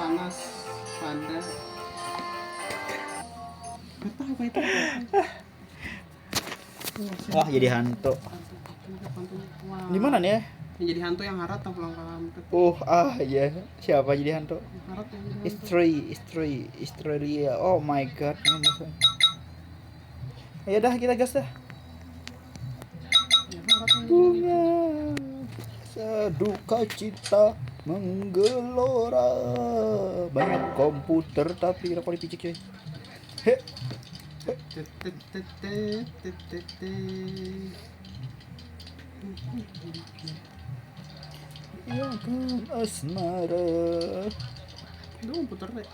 panas pada apa itu? Wah, jadi hantu. Wah. Di mana nih ya? Yang jadi hantu yang Harat atau pulang hantu? Ya. Siapa jadi hantu? Harat yang jadi hantu. Australia. Oh my god. Ya dah, kita gas dah. Ya, Harat yang jadi Bunga seduka cita menggelora. Banyak komputer tapi kenapa dipicik coy? He. Ya kan asmara. Itu komputer deh.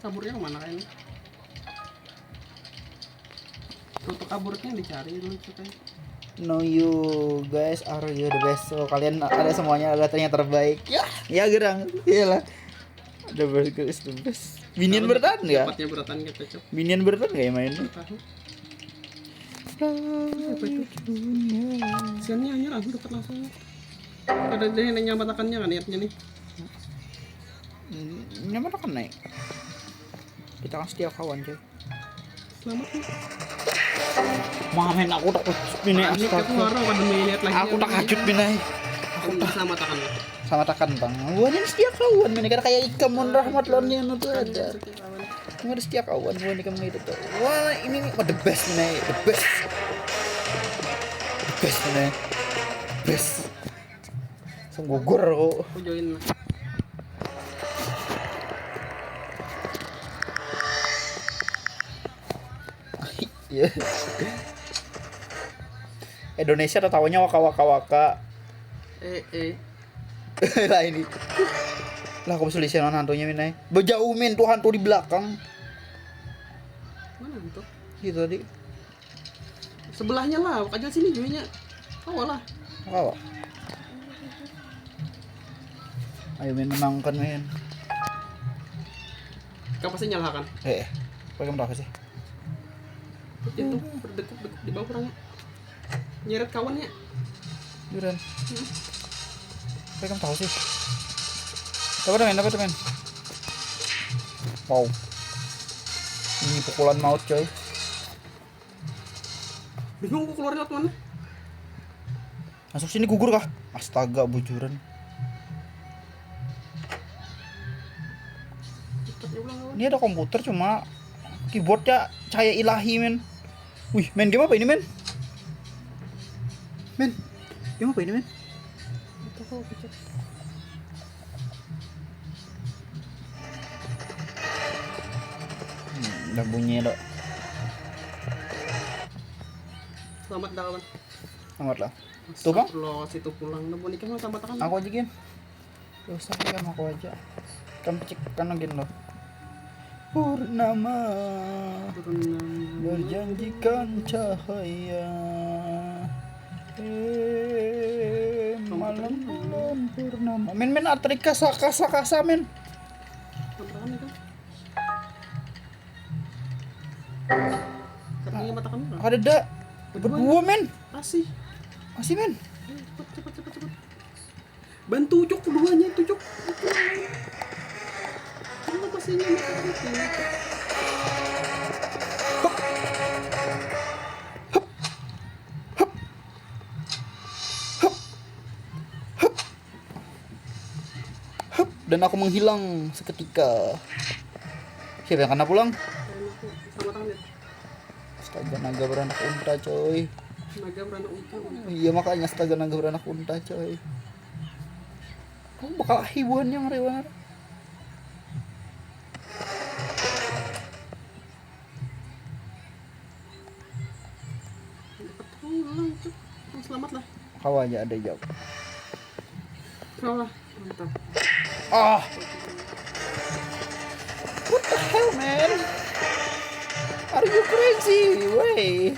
Kaburnya kemana kayaknya? Untuk kaburnya dicari dulu ceritanya. No you guys are you the best. So kalian ada semuanya, ada ternyata terbaik. Ya gerang. Iyalah. The best is the best. Minion bertahan enggak? Dapatnya beratan kita cok. Minion bertahan enggak ya main? Tahu. Apa itu? Siannya hanya aku dapat langsung. Ada dia yang nyamatakannya kan niatnya nih. Nyaman kan naik. Kita kan setia kawan coy. Selamat nih. Mamen aku tak kacut bini Ini aku baru pada melihat lagi. Aku tak kacut bini. Aku tak sama takan. Sama takan bang. Buahnya setia kawan bini karena kayak ikan mon rahmat lonnya itu ada. Cuma setia kawan buahnya kamu itu tuh. Wah ini the best nih, the best. The best nih. Best. Sungguh gugur kok. Aku join lah. Iya. Indonesia tahunya waka. Lah ini. Lah aku bisa lihat hantunya minai. Bejauh min tuh hantu di belakang. Mana hantu? Gitu tadi. Sebelahnya lah, aja sini joinnya. Kau lah. Apa? Ayo min menangkan min. Kau pasti nyalakan. Pakai berapa sih? Itu berdekuk di bawah orangnya. Nyeret kawannya. Duran. Saya kan tahu sih. Dapat men. Wow. Ini pukulan maut coy. Bingung gua keluar lewat mana? Masuk sini gugur kah? Astaga bujuran. Ini ada komputer cuma keyboardnya cahaya ilahi men. Wih, main game apa ini men? Game apa ini men? Udah bunyi dok. Selamat dah kawan. Selamat lah. Tuh bang? Lo situ pulang. Udah boneka mau tambah tangan. Aku aja gin. Gak usah kan aku aja. Kan pecik kan lagi lo. Purnama berjanjikan cahaya. Malam bulan purnama. Men Artrika kasa men. Tantangan itu. Katanya mata kamu. Ada dak. Berdua men. Masih men. Cepet. Bantu Cuk keduanya itu Cuk. Kamu masih nyampe itu. Dan aku menghilang seketika. Siapa yang kena pulang? Sama tangan ya. Astaga naga beranak unta coy. Naga beranak unta. Iya makanya astaga naga beranak unta coy. Kamu bakal hiburan yang rewar. Pulang Cuk. Selamat lah. Kau aja ada jawab. Kalah. Mantap. What the hell man? Are you crazy? Way.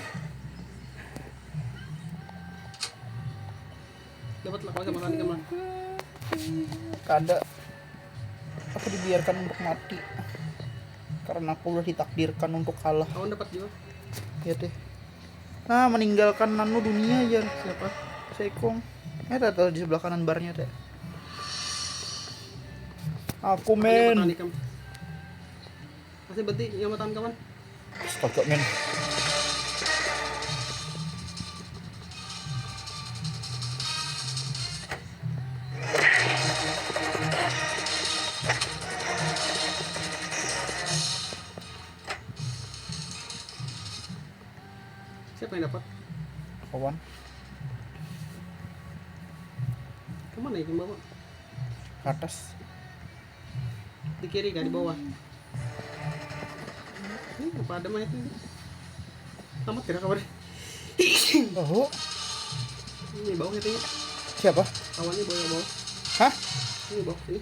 Dapat lah kalau sama kali kamu. Kada. Aku dibiarkan untuk mati. Karena aku udah ditakdirkan untuk kalah. Kawan dapat juga. Ya deh. Nah meninggalkan nano dunia aja. Siapa? Sekong. Tahu di sebelah kanan barnya teh. Aku Makanya men. matakan ikam. Masih berarti yang matakan kawan. Astaga men. Siapa yang dapat? Kawan. Kemana ini bawa? Ke atas. Di kiri kah di bawah? Ini apa ada mayat ini? Tamat kira kabar. Oh. Ini bawah katanya. Siapa? Kawannya bawah. Hah? Ini bawah sini.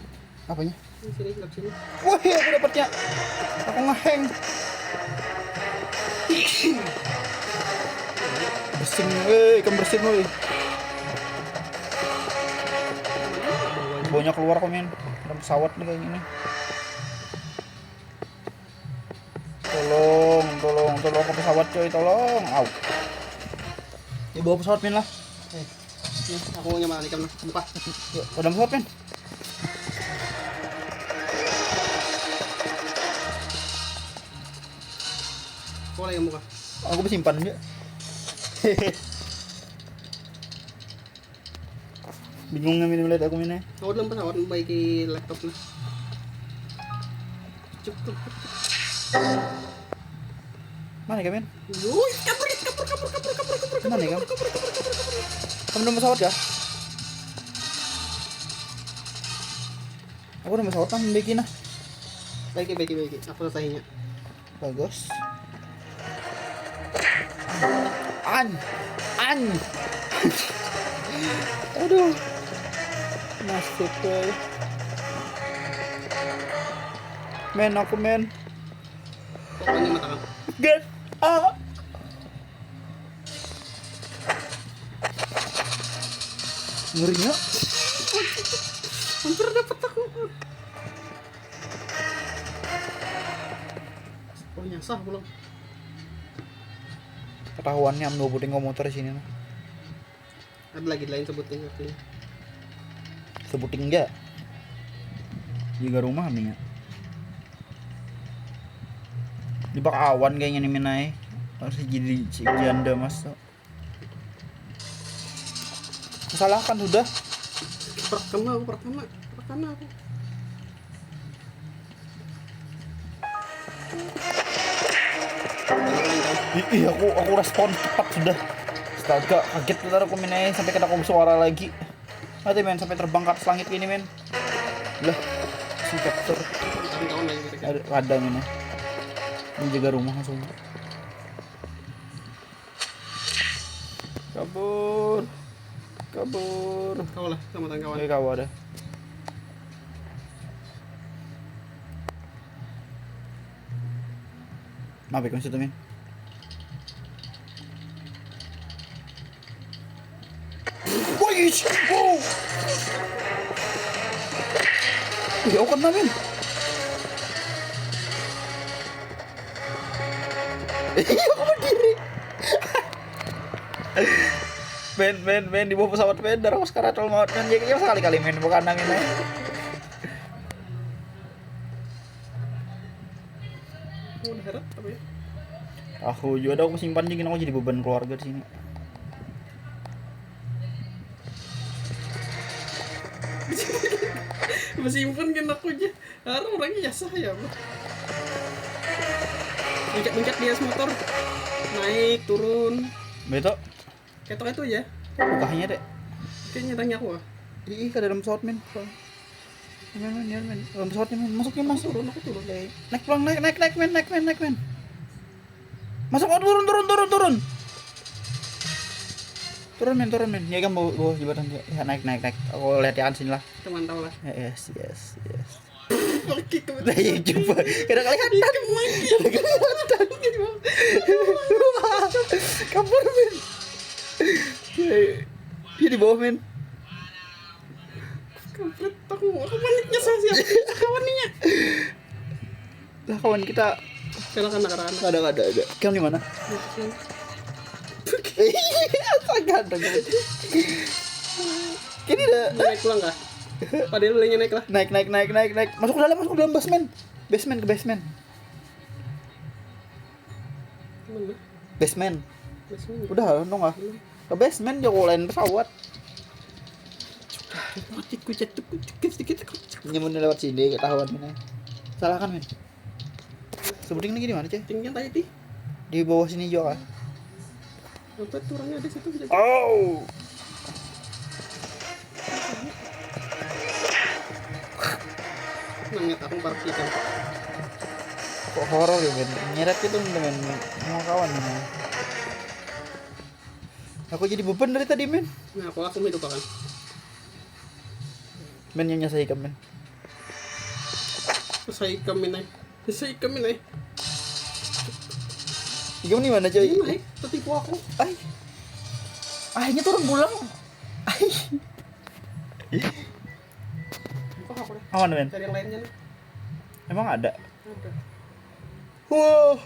Apanya? Ini sini sebelah sini. Wah, aku dapatnya. Aku ngeheng. Bersin, ikan bersin, woi. Baunya keluar kok, men. Ada pesawat nih kayak gini. Tolong ke pesawat, coy, tolong. Au. Ya bawa pesawat, men lah. Nih, aku mau nyamakan ikan lah. Buka. Yuk, pada pesawat, men. Boleh yang buka. Aku bersimpan dia. Bingung nggak minum lihat aku minum. Aku dalam pesawat membaiki laptop lah. Cukup. Mana ya, men? Wuih, kabur. Mana ya, kamu? Kamu udah pesawat ya? Aku udah pesawat kan bikin nah. Baiki. Aku selesainya. Bagus. An. Aduh. Nasib boy. Men, aku men. Pokoknya matakan. Get up. Ngerinya. Hampir dapat aku. Oh nyasar belum. Ketahuannya am 20 motor di sini nah. Ada lagi lain sebutin artinya. Sebutin enggak? Juga rumah nih ya. Di bak awan kayaknya nih menai. Harus jadi janda mas. Kesalahkan sudah. Perkena aku. Ih, aku respon cepat sudah. Astaga, kaget bentar aku menai sampai kena suara lagi. Nanti men sampai terbang ke atas langit gini men. Lah, si capture. Kawan lagi kita. Ada men. Menjaga rumah langsung. Kabur. Kau lah sama kawan. Oke, kau ada. Maaf ya, situ men. Wih, wow. Ya, aku kena men. Iya, aku berdiri. Men, di bawah pesawat men, darah aku sekarang terlalu maut men. Jadi sekali-kali men, bukan angin aja. Udah harap apa ya? Aku juga ada aku simpan jadi aku jadi beban keluarga di sini. Bersimpan kan aku aja. Harus orangnya yasah ya, Bro. Mencet di atas motor. Naik, turun. Beto, Ketok itu aja. bukanya deh. Kayaknya tanya aku ah. Ih, ke dalam pesawat men. Men. Dalam pesawatnya men, masuk. Aku turun. Naik pulang, naik men. Masuk, oh, turun. Turun men. Ya kan bawa jembatan ya, naik. Aku lihat ya sini lah. Teman tahu lah. Yes. Oke, Nah, ya coba. Kada kelihatan. Kabur men. Dia di bawah men. Kampret, aku paniknya siapa kawannya. Lah kawan kita Silakan. ada. Kamu di mana? Astaga ada. Kini dah. Naik pulang kah? Padahal lainnya naik lah. Naik. Masuk ke dalam basement. Ke basement. Mana? Basement. Basement. Udah, nong ah. Ke basement jauh lain pesawat. Mati ku jatuh sedikit. Nyemun lewat sini ketahuan ini. Salah kan, men? Sebuting lagi di mana, Cek? Tingginya tadi Di bawah sini juga. Apa tuh orangnya ada situ bisa. Oh. Nangis aku partikan. Kok horor ya, men? Nyeret itu, men. Mau kawan ini. Aku jadi beban dari tadi, men. Nah, aku langsung hidup kan. Men yang nyelesaikan, men. Saya kami naik. Kamu di mana, coy? Ini naik, tertipu aku. Akhirnya turun pulang. Buka aku deh. Aman, men. Cari yang lainnya nih. Emang ada? Ada. Wow.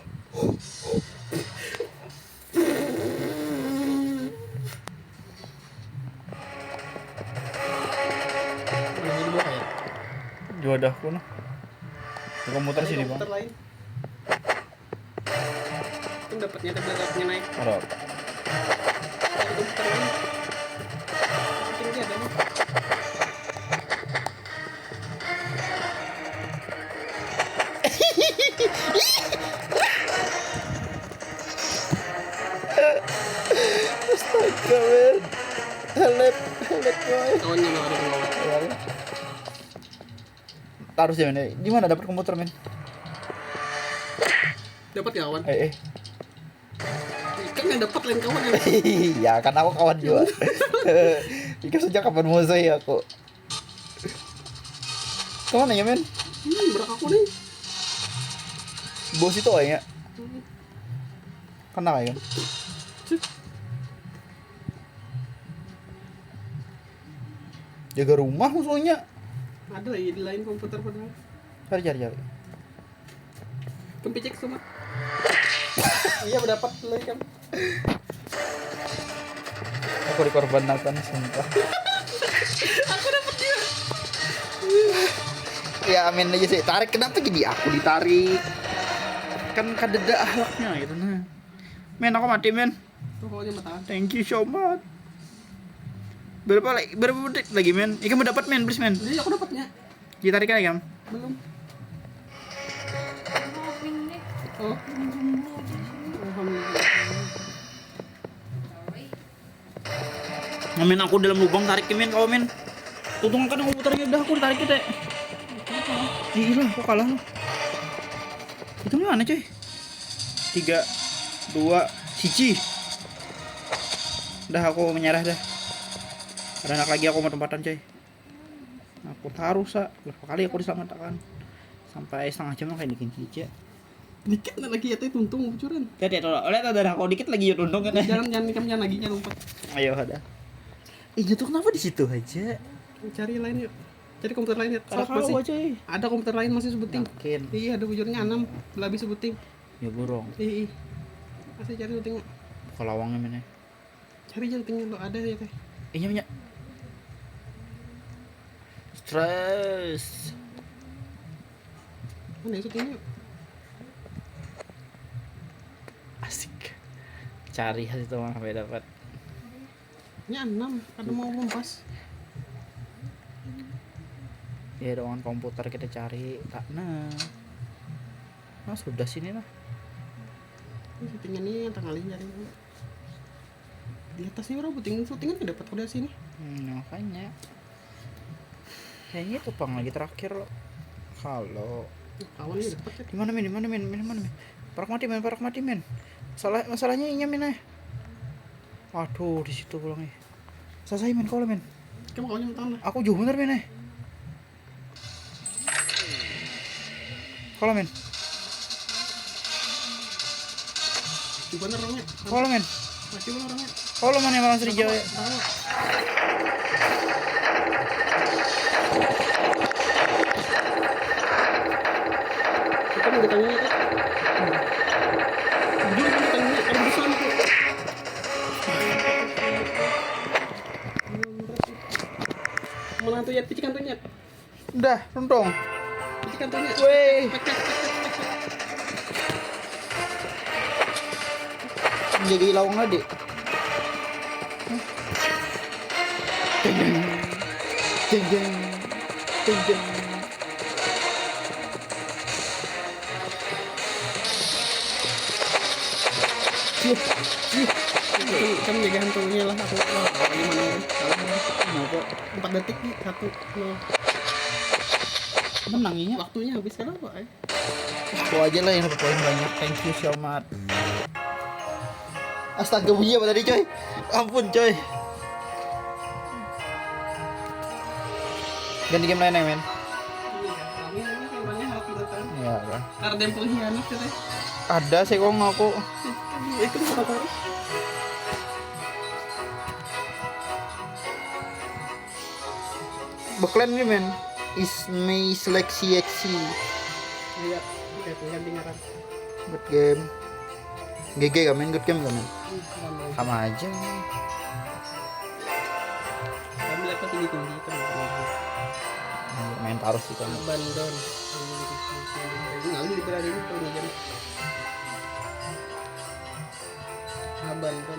Ini di bawah ya. Jodohku noh. Komputer sini, Bang. Komputer lain. Itu dapatnya naik. Taruh. Ada komputer lain. Tinggi ada nih. Astaga, men. Help boy. Kawannya nggak ada di bawah. Taruh sih, men. Di mana dapat komputer, men? Dapat kawan. Kan yang dapat lain kawan yang. Ya kan aku kawan juga. Ikan sejak kapan musuh ya aku. Kemana ya, men? Berak aku nih. Bos itu ya. Kena ya kan? Jaga rumah musuhnya. Ada ya di lain komputer padahal. Cari. Kempicek semua. Iya mendapat lagi kan. Aku dikorbankan sumpah. Aku dapat dia. Ya amin aja sih. Tarik, kenapa jadi aku ditarik? Kan kadeda ahlaknya gitu nah. Men, aku mati, men. Tuh pokoknya mata. Thank you so much. Berapa detik lagi, men? Ikan mau dapat, men, please, men. Jadi aku dapatnya. Ditarik aja, Kam. Belum. Oh. Alhamdulillah. Men, aku dalam lubang tarik, men, kau, men. Untung kan komputernya udah aku ditarik kita. Gila, aku kalah loh. Itu mana, coy? 3 2 1. Udah aku menyerah dah. Ada anak lagi aku mau tempatan, coy. Aku taruh berapa kali aku diselamatkan. Sampai setengah jam kayak bikin cici. Dikit lagi ya teh tuntung bocoran. Lihat ada aku dikit lagi ya tuntung kan. Jangan lagi jangan lupa. Ayo ada. Tuh kenapa di situ aja? Cari lain yuk. Cari komputer lain ya. Masih ada komputer lain masih sebuting. Yakin. Iya, ada bocornya 6, lebih sebuting. Ya burung. Iya. Masih cari sebutingnya. Buka lawangnya mana? Cari sebutingnya lo ada ya teh. Minyak. Stress. Mana ya sebutingnya? Asik. Cari hasil itu mah sampai dapat. Ini 6, kada mau kompas. Ya dengan komputer kita cari tak nah sudah sini lah. Ini settingan nih yang tengah nyari. Di atasnya berapa puting kan dapat udah sini. Makanya kayaknya itu pang lagi terakhir loh. Kalau kawannya dapat ya. Di mana men? Parak mati men. Masalahnya ini men. Waduh, di situ pulangnya. Selesai men kalau men. Kamu kawannya tanah. Aku jauh bener men. Kalau men. Coba orangnya. Kalau men. Masih mana orangnya? Kalau mana yang langsung dijauh ya? Kita mau ditanya ya. Jadi mau ditanya ada di sana tuh. Mana tuh ya, picikan tuh nyet. Udah, lontong. Picikan tuh nyet. Weh. Jadi lawang adik. Jeng jeng jeng jeng. Siap, siap. Kan jaga hantunya lah aku. Gimana ya? Kenapa? 4 detik nih, 1 0. Menang ya? Waktunya habis kenapa? Aku aja lah yang dapat poin banyak. Thank you so much. Astaga, bunyi apa tadi coy? Ampun coy. Ganti game lain ya men? Ini temanya hati datang. Iya kan. Karena ada yang pengkhianat katanya. Ada sih kok aku. Itu apa tahu? Beklen nih men. Ismay seleksi eksi. Lihat, kita ganti ngaran. Good game. GG gak men? Good game gak men? Sama aja. Ambil apa tinggi-tinggi teman-teman. Main taruh sih kan. Abandon. Ngalih berada itu tuh jam. Abandon.